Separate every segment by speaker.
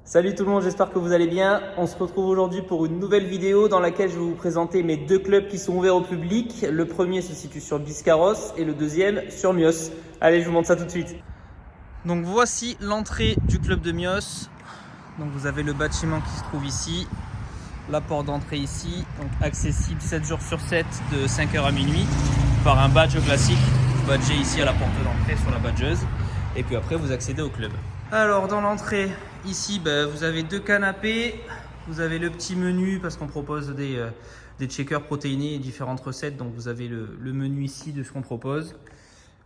Speaker 1: Salut tout le monde, j'espère que vous allez bien. On se retrouve aujourd'hui pour une nouvelle vidéo dans laquelle je vais vous présenter mes deux clubs qui sont ouverts au public. Le premier se situe sur Biscarrosse et le deuxième sur Mios. Allez, je vous montre ça tout de suite. Donc voici l'entrée du club de Mios. Donc vous avez le bâtiment qui se trouve ici, la porte d'entrée ici, donc accessible 7 jours sur 7 de 5h à minuit par un badge classique. Vous badgez ici à la porte d'entrée sur la badgeuse et puis après vous accédez au club. Alors dans l'entrée, ici vous avez deux canapés, vous avez le petit menu parce qu'on propose des shakers protéinés et différentes recettes, donc vous avez le menu ici de ce qu'on propose.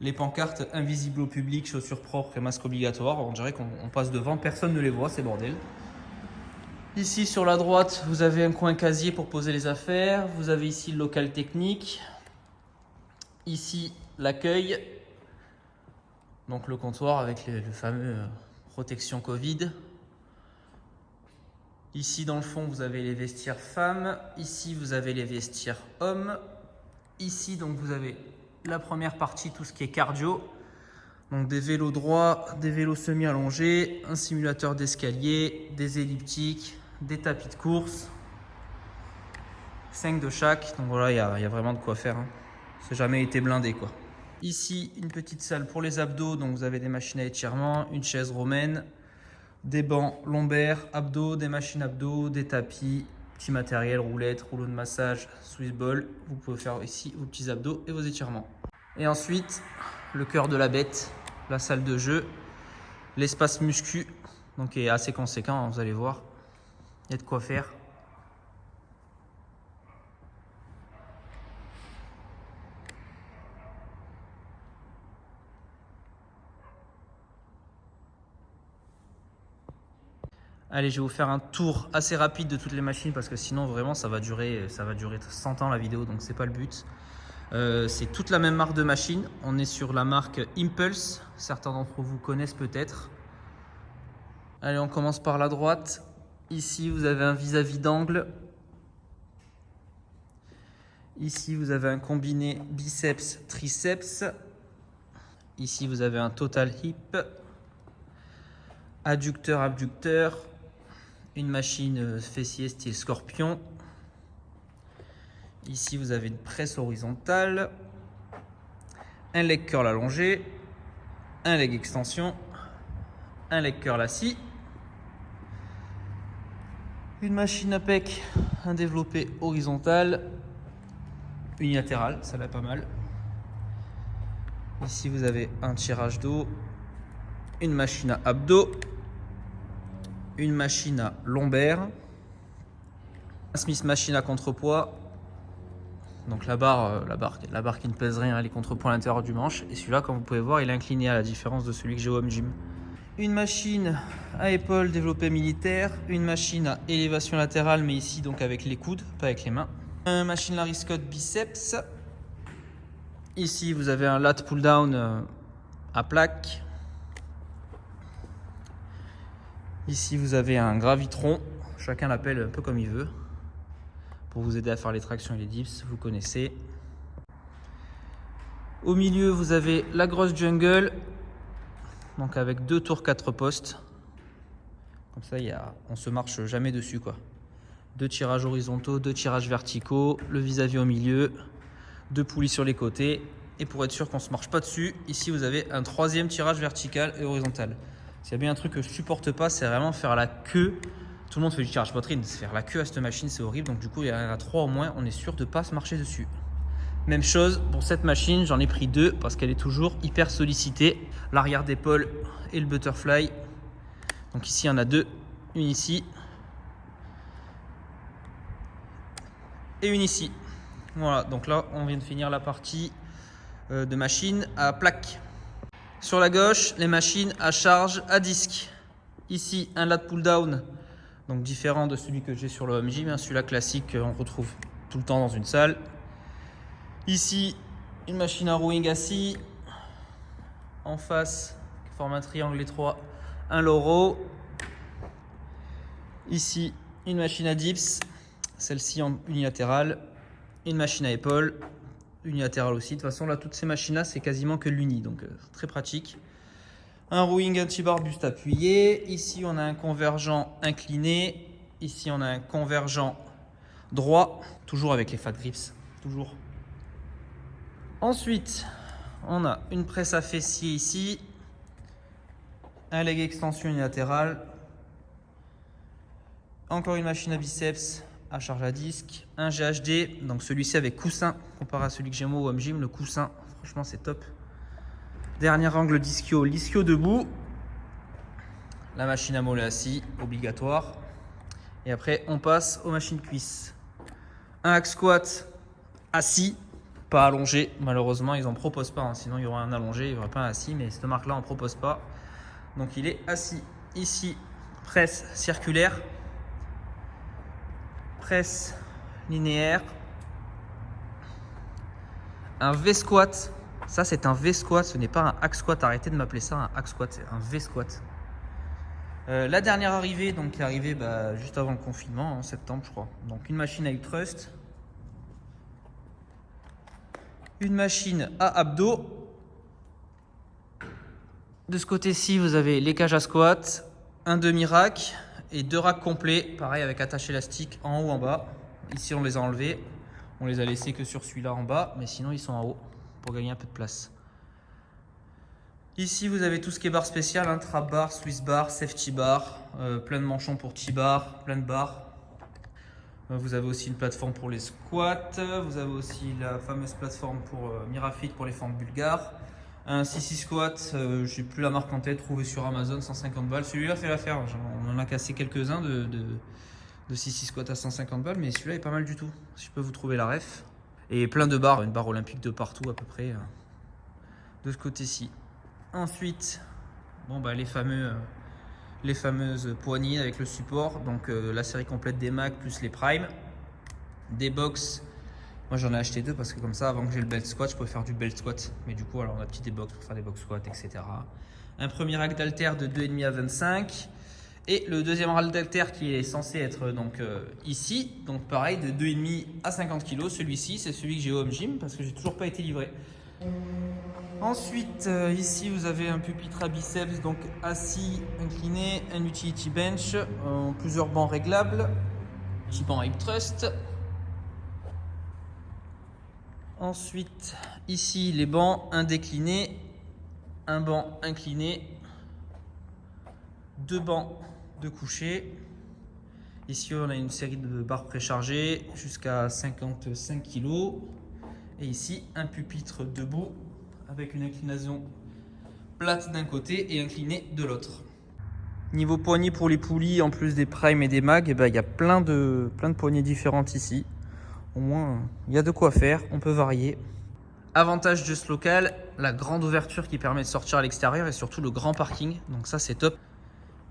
Speaker 1: Les pancartes invisibles au public, chaussures propres et masque obligatoire, on dirait qu'on passe devant, personne ne les voit, c'est bordel. Ici sur la droite, vous avez un coin casier pour poser les affaires, vous avez ici le local technique, ici l'accueil, donc le comptoir avec le fameux protection Covid. Ici dans le fond vous avez les vestiaires femmes, ici vous avez les vestiaires hommes. Ici donc vous avez la première partie, tout ce qui est cardio, donc des vélos droits, des vélos semi-allongés, un simulateur d'escalier, des elliptiques, des tapis de course, 5 de chaque, donc voilà, il y a vraiment de quoi faire, hein. Ça n'a jamais été blindé quoi. Ici une petite salle pour les abdos, donc vous avez des machines à étirement, une chaise romaine, des bancs lombaires, abdos, des machines abdos, des tapis, petit matériel, roulette, rouleau de massage, Swiss ball. Vous pouvez faire ici vos petits abdos et vos étirements. Et ensuite, le cœur de la bête, la salle de jeu, l'espace muscu, donc est assez conséquent, hein, vous allez voir. Il y a de quoi faire. Allez, je vais vous faire un tour assez rapide de toutes les machines parce que sinon vraiment ça va durer 100 ans la vidéo, donc c'est pas le but. C'est toute la même marque de machine. On est sur la marque Impulse, certains d'entre vous connaissent peut-être. Allez, on commence par la droite. Ici vous avez un vis-à-vis d'angle. Ici vous avez un combiné biceps triceps. Ici vous avez un total hip, adducteur abducteur. Une machine fessier style scorpion. Ici, vous avez une presse horizontale, un leg curl allongé, un leg extension, un leg curl assis, une machine à pec, un développé horizontal, unilatéral, ça va pas mal. Ici, vous avez un tirage dos, une machine à abdos, une machine à lombaire, un Smith machine à contrepoids, donc la barre qui ne pèse rien, elle est contrepoids à l'intérieur du manche, et celui-là, comme vous pouvez voir, il est incliné à la différence de celui que j'ai au home gym. Une machine à épaules développée militaire, une machine à élévation latérale, mais ici donc avec les coudes, pas avec les mains. Une machine Larry Scott biceps. Ici vous avez un lat pull down à plaque. Ici vous avez un gravitron, chacun l'appelle un peu comme il veut, pour vous aider à faire les tractions et les dips, vous connaissez. Au milieu vous avez la grosse jungle, donc avec 2 tours 4 postes. Comme ça on se marche jamais dessus quoi. 2 tirages horizontaux, 2 tirages verticaux, le vis-à-vis au milieu, 2 poulies sur les côtés. Et pour être sûr qu'on ne se marche pas dessus, ici vous avez un 3e tirage vertical et horizontal. S'il y a bien un truc que je supporte pas, c'est vraiment faire la queue. Tout le monde fait du tirage poitrine, faire la queue à cette machine, c'est horrible. Donc du coup, il y en a 3 au moins, on est sûr de ne pas se marcher dessus. Même chose pour cette machine, j'en ai pris 2 parce qu'elle est toujours hyper sollicitée. L'arrière d'épaule et le butterfly. Donc ici, il y en a 2, une ici et une ici. Voilà, donc là, on vient de finir la partie de machine à plaque. Sur la gauche, les machines à charge à disque. Ici, un lat pull down, donc différent de celui que j'ai sur le home gym. Celui-là classique, on retrouve tout le temps dans une salle. Ici, une machine à rowing assis. En face, format triangle étroit, un low row. Ici, une machine à dips, celle-ci en unilatérale. Une machine à épaules, unilatérale aussi. De toute façon, là, toutes ces machines-là, c'est quasiment que l'uni, donc très pratique. Un rowing anti-bar buste appuyé. Ici, on a un convergent incliné. Ici, on a un convergent droit. Toujours avec les fat grips. Toujours. Ensuite, on a une presse à fessier ici. Un leg extension unilatérale. Encore une machine à biceps à charge à disque. Un GHD. Donc celui-ci avec coussin. Comparé à celui que j'ai moi au Home Gym. Le coussin, franchement, c'est top. Dernier angle d'ischio, l'ischio debout. La machine à mollet assis, obligatoire. Et après, on passe aux machines cuisses. Un hack squat assis, pas allongé. Malheureusement, ils n'en proposent pas. Sinon, il y aurait un allongé, il n'y aurait pas un assis. Mais cette marque-là, on ne propose pas. Donc, il est assis. Ici, presse circulaire. Presse linéaire. Un V-squat. Ça, c'est un V-squat, ce n'est pas un hack squat. Arrêtez de m'appeler ça un hack squat, c'est un V-squat. La dernière arrivée, donc qui est arrivée juste avant le confinement, en septembre, je crois. Donc une machine avec thrust, une machine à abdos. De ce côté-ci, vous avez les cages à squat, un demi-rack et 2 racks complets, pareil avec attache élastique en haut en bas. Ici, on les a enlevés, on les a laissés que sur celui-là en bas, mais sinon ils sont en haut, pour gagner un peu de place. Ici, vous avez tout ce qui est barre spéciale, trap bar, Swiss bar, safety bar, plein de manchons pour T-bar, plein de barres. Vous avez aussi une plateforme pour les squats, vous avez aussi la fameuse plateforme pour Mirafit pour les fentes bulgares. Un CC squat, j'ai plus la marque en tête, trouvé sur Amazon, 150 balles. Celui-là fait l'affaire, on en a cassé quelques-uns de CC squat à 150 balles, mais celui-là est pas mal du tout, si je peux vous trouver la ref. Et plein de barres, une barre olympique de partout à peu près, de ce côté-ci. Ensuite, les fameuses poignées avec le support. Donc la série complète des Mac plus les Prime. Des box. Moi j'en ai acheté 2 parce que comme ça, avant que j'ai le belt squat, je peux faire du belt squat. Mais du coup, alors on a petit des box pour faire des box squats, etc. Un premier rack d'halter de 2,5 à 25. Et le deuxième rack d'halter qui est censé être donc ici, donc pareil de 2,5 à 50 kg. Celui-ci, c'est celui que j'ai au Home Gym parce que j'ai toujours pas été livré. Ensuite, ici vous avez un pupitre à biceps, donc assis, incliné, un utility bench, plusieurs bancs réglables, petit banc hip thrust. Ensuite, ici les bancs, un décliné, un banc incliné, 2 bancs de coucher. Ici, on a une série de barres préchargées jusqu'à 55 kg. Et ici, un pupitre debout avec une inclinaison plate d'un côté et inclinée de l'autre. Niveau poignées pour les poulies, en plus des Prime et des Mag, il y a plein de poignées différentes ici. Au moins, il y a de quoi faire, on peut varier. Avantage de ce local, la grande ouverture qui permet de sortir à l'extérieur et surtout le grand parking. Donc ça, c'est top.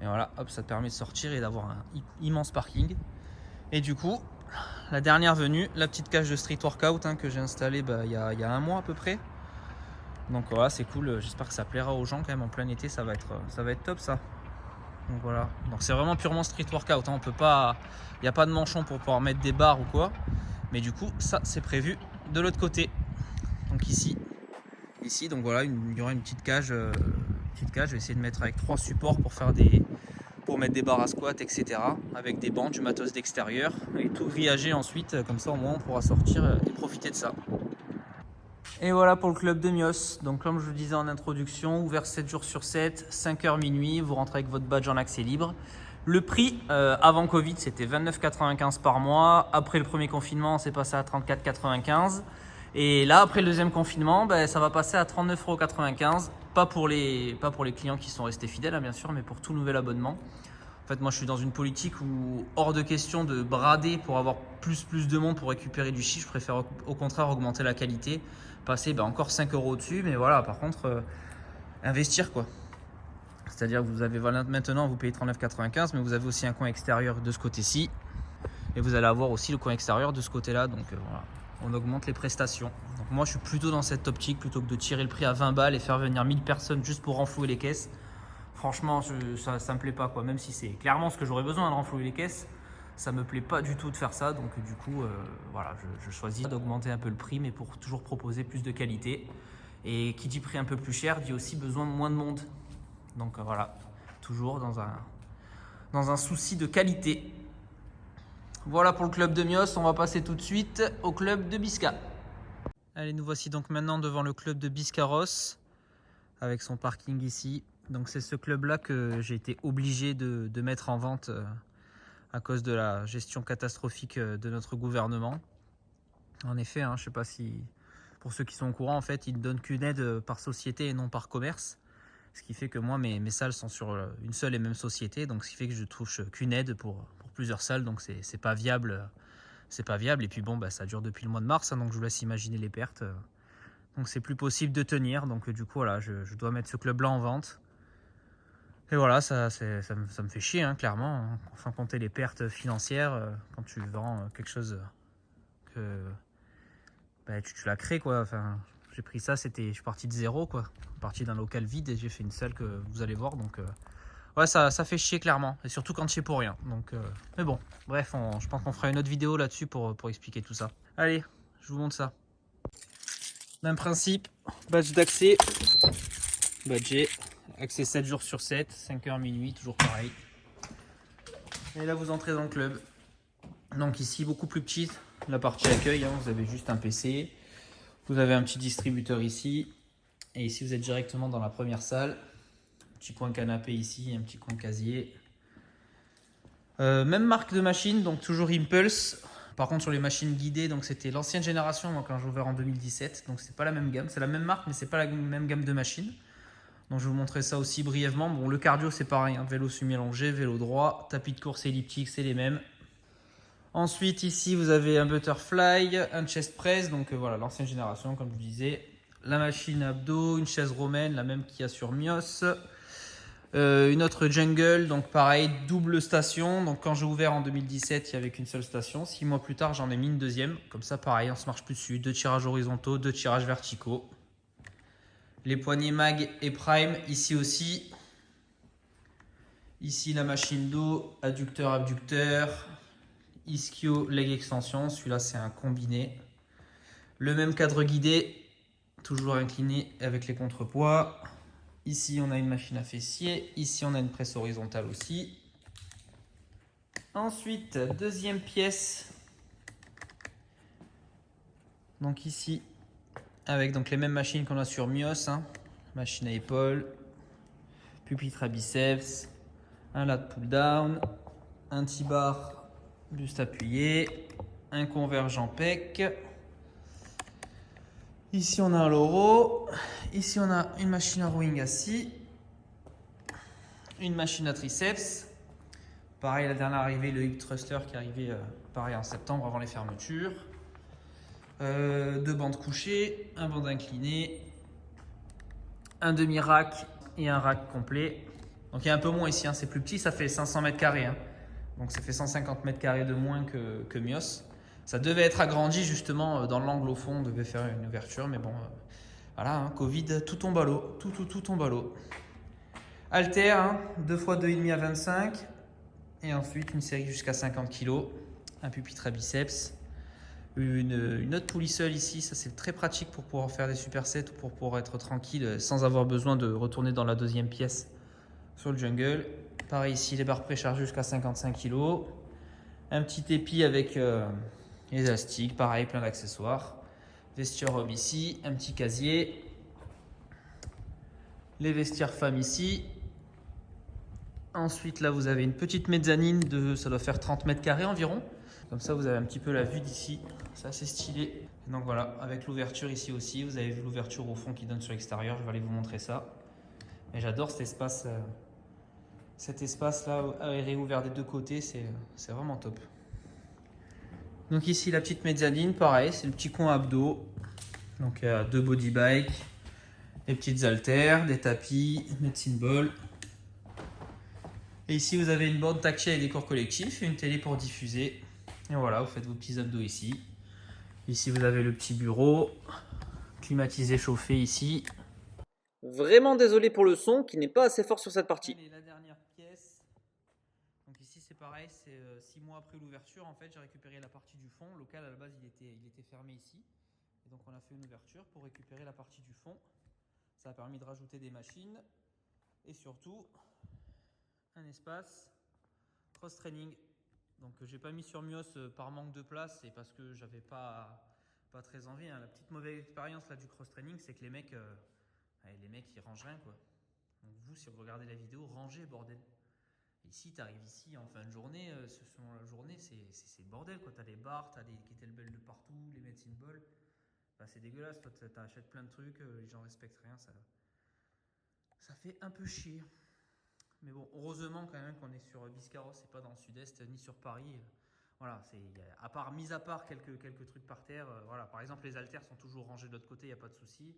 Speaker 1: Et voilà, hop, ça te permet de sortir et d'avoir un immense parking. Et du coup, la dernière venue, la petite cage de street workout que j'ai installée il y a un mois à peu près. Donc voilà, c'est cool, j'espère que ça plaira aux gens quand même en plein été, ça va être top ça. Donc voilà, donc c'est vraiment purement street workout, on peut pas, il n'y a pas de manchon pour pouvoir mettre des barres ou quoi. Mais du coup, ça c'est prévu de l'autre côté. Donc ici, donc voilà, il y aura une petite cage, je vais essayer de mettre avec 3 supports pour mettre des barres à squat, etc. Avec des bancs, du matos d'extérieur et tout grillagé ensuite, comme ça au moins on pourra sortir et profiter de ça. Et voilà pour le club de Mios. Donc comme je vous disais en introduction, ouvert 7 jours sur 7, 5h minuit, vous rentrez avec votre badge en accès libre. Le prix avant Covid c'était 29,95 par mois. Après le premier confinement, c'est passé à 34,95. Et là, après le deuxième confinement, ça va passer à 39,95 €. Pas pour les clients qui sont restés fidèles, bien sûr, mais pour tout nouvel abonnement. En fait, moi, je suis dans une politique où hors de question de brader pour avoir plus de monde pour récupérer du chiffre. Je préfère au contraire augmenter la qualité, passer encore 5 € au-dessus. Mais voilà, par contre, investir quoi. C'est-à-dire que vous avez maintenant, vous payez 39,95, mais vous avez aussi un coin extérieur de ce côté-ci. Et vous allez avoir aussi le coin extérieur de ce côté-là. Donc voilà, on augmente les prestations. Donc moi, je suis plutôt dans cette optique plutôt que de tirer le prix à 20 balles et faire venir 1000 personnes juste pour renflouer les caisses. Franchement, ça me plaît pas quoi. Même si c'est clairement ce que j'aurais besoin de renflouer les caisses, ça me plaît pas du tout de faire ça. Donc du coup, voilà, je choisis d'augmenter un peu le prix, mais pour toujours proposer plus de qualité. Et qui dit prix un peu plus cher, dit aussi besoin de moins de monde. Donc voilà, toujours dans un souci de qualité. Voilà pour le club de Mios, on va passer tout de suite au club de Bisca. Allez, nous voici donc maintenant devant le club de Biscarrosse, avec son parking ici. Donc c'est ce club-là que j'ai été obligé de mettre en vente à cause de la gestion catastrophique de notre gouvernement. En effet, je ne sais pas si, pour ceux qui sont au courant, en fait, ils ne donnent qu'une aide par société et non par commerce. Ce qui fait que moi, mes salles sont sur une seule et même société, donc ce qui fait que je touche qu'une aide pour plusieurs salles, donc c'est pas viable. C'est pas viable. Et puis bon, ça dure depuis le mois de mars, donc je vous laisse imaginer les pertes. Donc c'est plus possible de tenir. Donc du coup, voilà, je dois mettre ce club-là en vente. Et voilà, ça me fait chier, clairement, sans compter les pertes financières quand tu vends quelque chose que tu l'as créé, quoi. Enfin, j'ai pris ça, je suis parti de zéro, quoi. Parti d'un local vide et j'ai fait une salle que vous allez voir. Donc ouais, ça fait chier clairement, et surtout quand je sais pour rien. Donc, mais bon, bref, je pense qu'on fera une autre vidéo là-dessus pour expliquer tout ça. Allez, je vous montre ça. Même principe, badge d'accès, badge, accès 7 jours sur 7, 5h minuit, toujours pareil. Et là, vous entrez dans le club. Donc ici, beaucoup plus petite, la partie accueil, vous avez juste un PC, vous avez un petit distributeur ici, et ici, vous êtes directement dans la première salle. Petit coin canapé ici, un petit coin casier. Même marque de machine, donc toujours Impulse. Par contre, sur les machines guidées, donc c'était l'ancienne génération, moi, quand j'ai ouvert en 2017. Donc c'est pas la même gamme, c'est la même marque, mais c'est pas la même gamme de machines. Donc je vais vous montrer ça aussi brièvement. Bon, le cardio c'est pareil, vélo semi-allongé, vélo droit, tapis de course elliptique, c'est les mêmes. Ensuite ici vous avez un butterfly, un chest press, donc voilà l'ancienne génération comme je vous disais. La machine abdos, une chaise romaine, la même qu'il y a sur Mios. Une autre jungle, donc pareil, double station. Donc quand j'ai ouvert en 2017, il n'y avait qu'une seule station. 6 mois plus tard, j'en ai mis une deuxième. Comme ça, pareil, on se marche plus dessus. 2 tirages horizontaux, 2 tirages verticaux. Les poignées mag et prime, ici aussi. Ici, la machine dos, adducteur, abducteur. Ischio, leg extension. Celui-là, c'est un combiné. Le même cadre guidé, toujours incliné avec les contrepoids. Ici, on a une machine à fessier. Ici, on a une presse horizontale aussi. Ensuite, deuxième pièce. Donc ici, avec donc les mêmes machines qu'on a sur Mios. Machine à épaules, pupitre à biceps, un lat pull down, un T-bar buste appuyé, un convergent pec. Ici, on a un loro. Ici, on a une machine à rowing assis. Une machine à triceps. Pareil, la dernière arrivée, le hip thruster qui est arrivé pareil en septembre avant les fermetures. 2 bandes couchées, un banc incliné, un demi-rack et un rack complet. Donc il y a un peu moins ici, c'est plus petit, ça fait 500 mètres carrés. Donc ça fait 150 mètres carrés de moins que Mios. Ça devait être agrandi justement dans l'angle au fond, on devait faire une ouverture, mais bon, voilà, Covid, tout tombe à l'eau, tout tombe à l'eau. Halter, 2 x 2,5 à 25, et ensuite une série jusqu'à 50 kg, un pupitre à biceps. Une autre poulie seule ici, ça c'est très pratique pour pouvoir faire des supersets ou pour pouvoir être tranquille sans avoir besoin de retourner dans la deuxième pièce sur le jungle. Pareil ici, les barres préchargées jusqu'à 55 kg. Un petit épi avec élastique, pareil, plein d'accessoires. Vestiaire homme ici, un petit casier. Les vestiaires femmes ici. Ensuite là vous avez une petite mezzanine de, ça doit faire 30 mètres carrés environ. Comme ça, vous avez un petit peu la vue d'ici. C'est assez stylé. Donc voilà, avec l'ouverture ici aussi. Vous avez vu l'ouverture au fond qui donne sur l'extérieur. Je vais aller vous montrer ça. Et j'adore cet espace. Cet espace-là aéré ouvert des deux côtés. C'est vraiment top. Donc ici, la petite mezzanine. Pareil, c'est le petit coin abdos. Donc il y a 2 body bikes. Les petites haltères, des tapis, medicine ball. Et ici, vous avez une borne tactile avec des corps collectifs et une télé pour diffuser. Et voilà, vous faites vos petits abdos ici. Ici, vous avez le petit bureau, climatisé, chauffé ici. Vraiment désolé pour le son qui n'est pas assez fort sur cette partie. Allez, la dernière pièce. Donc ici, c'est pareil, c'est 6 mois après l'ouverture. En fait, j'ai récupéré la partie du fond. Le local, à la base, il était fermé ici. Et donc, on a fait une ouverture pour récupérer la partie du fond. Ça a permis de rajouter des machines. et surtout un espace cross-training. Donc j'ai pas mis sur Mios par manque de place et parce que j'avais pas très envie. Hein. La petite mauvaise expérience là du cross-training, c'est que les mecs ils rangent rien quoi. Donc vous, si vous regardez la vidéo, rangez bordel. Et ici, tu arrives ici en fin de journée, selon la journée, c'est le bordel quoi. T'as des bars, t'as des kettlebells de partout, les medicine balls. Enfin, c'est dégueulasse, toi t'achètes plein de trucs, les gens respectent rien, ça fait un peu chier. Mais bon, heureusement quand même qu'on est sur Biscarrosse et pas dans le sud-est ni sur Paris. Voilà, mis à part quelques trucs par terre. Voilà, par exemple, les haltères sont toujours rangés de l'autre côté, il n'y a pas de souci.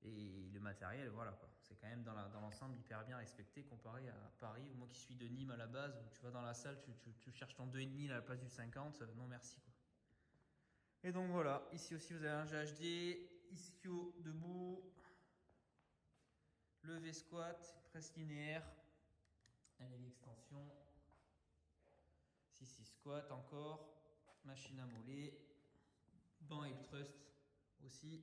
Speaker 1: Et le matériel, voilà quoi. C'est quand même dans l'ensemble hyper bien respecté comparé à Paris. Moi qui suis de Nîmes à la base, où tu vas dans la salle, tu cherches ton 2,5 à la place du 50. Non merci quoi. Et donc voilà, ici aussi vous avez un GHD, ischio debout, levé squat, presse linéaire, l'extension, 6 squat encore, machine à moller, banc hip thrust aussi,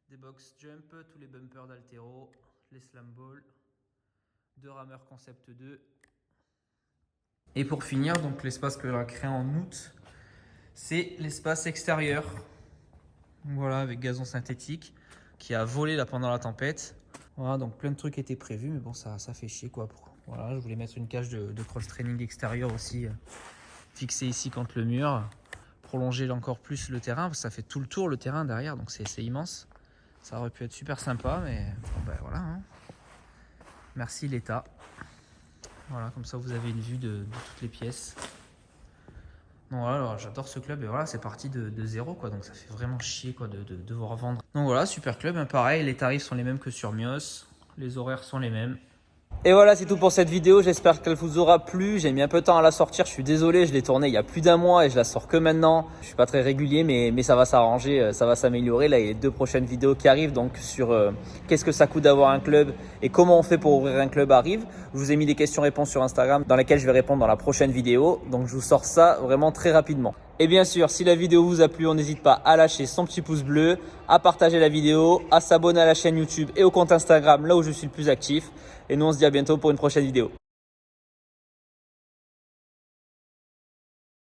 Speaker 1: des box jump, tous les bumpers d'haltéro, les slam balls, 2 rameurs concept 2. Et pour finir, donc l'espace que j'ai créé en août, c'est l'espace extérieur. Voilà, avec gazon synthétique qui a volé là pendant la tempête. Voilà, donc plein de trucs étaient prévus, mais bon, ça fait chier quoi. Voilà, je voulais mettre une cage de cross-training extérieur aussi, fixée ici contre le mur, prolonger encore plus le terrain, parce que ça fait tout le tour le terrain derrière, donc c'est immense. Ça aurait pu être super sympa, mais bon, ben voilà. Hein. Merci l'État. Voilà, comme ça vous avez une vue de toutes les pièces. Donc voilà, alors j'adore ce club et voilà, c'est parti de zéro quoi, donc ça fait vraiment chier quoi de devoir vendre. Donc voilà, super club, hein, pareil, les tarifs sont les mêmes que sur Mios, les horaires sont les mêmes. Et voilà, c'est tout pour cette vidéo. J'espère qu'elle vous aura plu. J'ai mis un peu de temps à la sortir. Je suis désolé, je l'ai tournée il y a plus d'1 mois et je la sors que maintenant. Je suis pas très régulier, mais ça va s'arranger, ça va s'améliorer. Là, il y a les 2 prochaines vidéos qui arrivent, donc sur qu'est-ce que ça coûte d'avoir un club et comment on fait pour ouvrir un club arrivent. Je vous ai mis des questions-réponses sur Instagram dans lesquelles je vais répondre dans la prochaine vidéo. Donc je vous sors ça vraiment très rapidement. Et bien sûr, si la vidéo vous a plu, on n'hésite pas à lâcher son petit pouce bleu, à partager la vidéo, à s'abonner à la chaîne YouTube et au compte Instagram, là où je suis le plus actif. Et nous, on se dit à bientôt pour une prochaine vidéo.